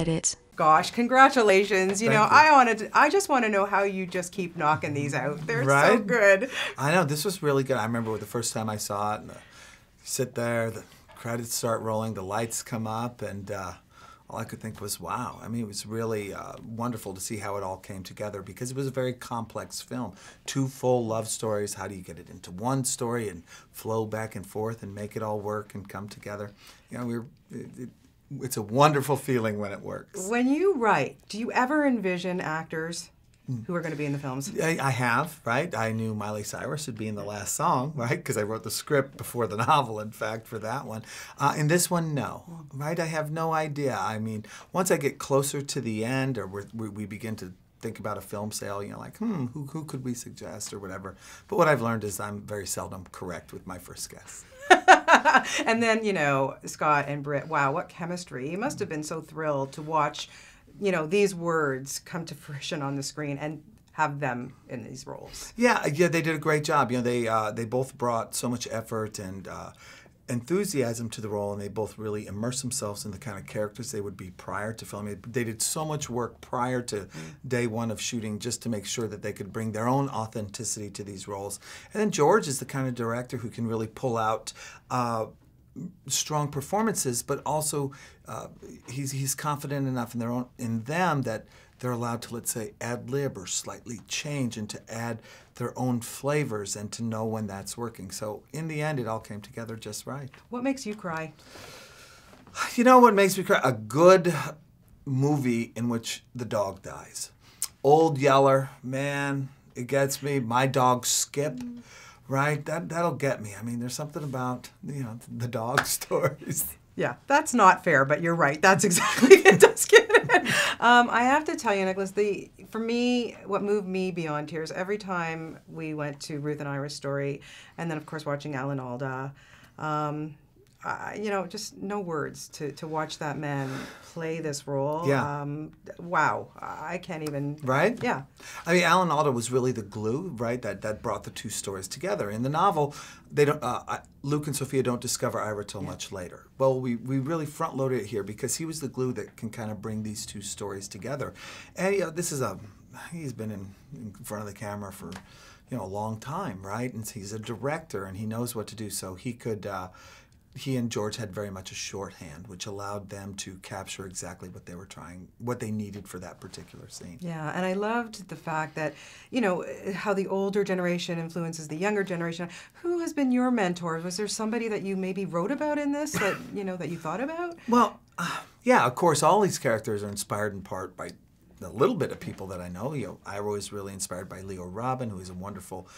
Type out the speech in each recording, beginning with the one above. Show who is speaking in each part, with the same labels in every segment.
Speaker 1: did it.
Speaker 2: Gosh, congratulations. You know,
Speaker 3: Thank you.
Speaker 2: I just want to know how you just keep knocking these out. They're so
Speaker 3: Right?
Speaker 2: good.
Speaker 3: I know, this was really good. I remember the first time I saw it, and sit there, the credits start rolling, the lights come up, and all I could think was, wow. I mean, it was really wonderful to see how it all came together, because it was a very complex film. 2 full love stories. How do you get it into one story and flow back and forth and make it all work and come together? You know, it's a wonderful feeling when it works.
Speaker 2: When you write, do you ever envision actors who are going to be in the films?
Speaker 3: I have, right? I knew Miley Cyrus would be in the last song, right? Because I wrote the script before the novel, in fact, for that one. In this one, no, right? I have no idea. I mean, once I get closer to the end, or we begin to think about a film sale, you know, like, who could we suggest or whatever. But what I've learned is I'm very seldom correct with my first guess.
Speaker 2: And then, you know, Scott and Britt, wow, what chemistry. You must have been so thrilled to watch, you know, these words come to fruition on the screen and have them in these roles.
Speaker 3: Yeah, they did a great job. You know, they both brought so much effort and enthusiasm to the role, and they both really immersed themselves in the kind of characters they would be prior to filming. They did so much work prior to day one of shooting just to make sure that they could bring their own authenticity to these roles. And then George is the kind of director who can really pull out strong performances, but also he's confident enough in them that they're allowed to, let's say, ad-lib or slightly change and to add their own flavors and to know when that's working. So in the end, it all came together just right.
Speaker 2: What makes you cry?
Speaker 3: You know what makes me cry? A good movie in which the dog dies. Old Yeller, man, it gets me. My dog Skip, right? That'll get me. I mean, there's something about, you know, the dog stories.
Speaker 2: Yeah, that's not fair, but you're right. That's exactly it. Does get it. I have to tell you, Nicholas, for me, what moved me beyond tears, every time we went to Ruth and Ira's story, and then, of course, watching Alan Alda, you know, just no words to watch that man play this role.
Speaker 3: Yeah.
Speaker 2: Wow. I can't even.
Speaker 3: Right?
Speaker 2: Yeah.
Speaker 3: I mean, Alan Alda was really the glue, right, that brought the 2 stories together. In the novel, they don't. Luke and Sophia don't discover Ira till much later. Well, we really front-loaded it here because he was the glue that can kind of bring these 2 stories together. And you know, he's been in front of the camera for, you know, a long time, right? And he's a director and he knows what to do. So he and George had very much a shorthand, which allowed them to capture exactly what they needed for that particular scene.
Speaker 2: Yeah, and I loved the fact that, you know, how the older generation influences the younger generation. Who has been your mentor? Was there somebody that you maybe wrote about in this that, you know, that you thought about?
Speaker 3: Well, yeah, of course, all these characters are inspired in part by a little bit of people that I know. You know, I was really inspired by Leo Robin, who is a wonderful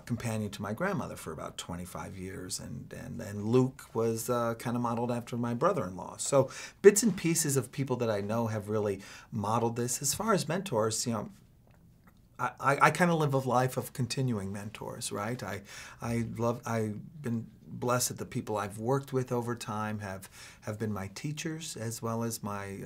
Speaker 3: companion to my grandmother for about 25 years, and Luke was kind of modeled after my brother-in-law. So bits and pieces of people that I know have really modeled this. As far as mentors, you know, I kind of live a life of continuing mentors, right? I've been blessed that the people I've worked with over time have been my teachers as well as my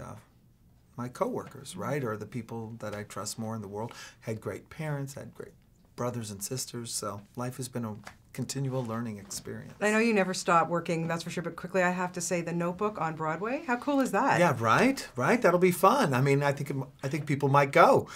Speaker 3: coworkers, right, or the people that I trust more in the world. Had great parents, had great brothers and sisters, so life has been a continual learning experience.
Speaker 2: I know you never stop working, that's for sure, but quickly I have to say The Notebook on Broadway, how cool is that?
Speaker 3: Yeah, right, that'll be fun. I mean, I think people might go,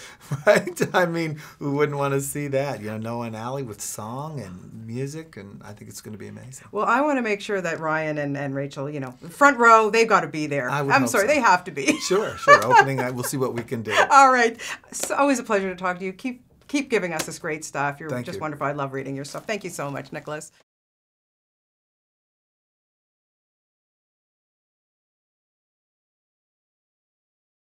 Speaker 3: right? I mean, who wouldn't want to see that? You know, Noah and Allie with song and music, and I think it's going to be amazing.
Speaker 2: Well, I want to make sure that Ryan and Rachel, you know, front row, they've got to be there. I'm sorry, they have to be.
Speaker 3: Sure. Opening night, we'll see what we can do.
Speaker 2: All right. It's always a pleasure to talk to you. Keep giving us this great stuff. You're
Speaker 3: Thank
Speaker 2: just
Speaker 3: you.
Speaker 2: wonderful. I love reading your stuff. Thank you so much, Nicholas.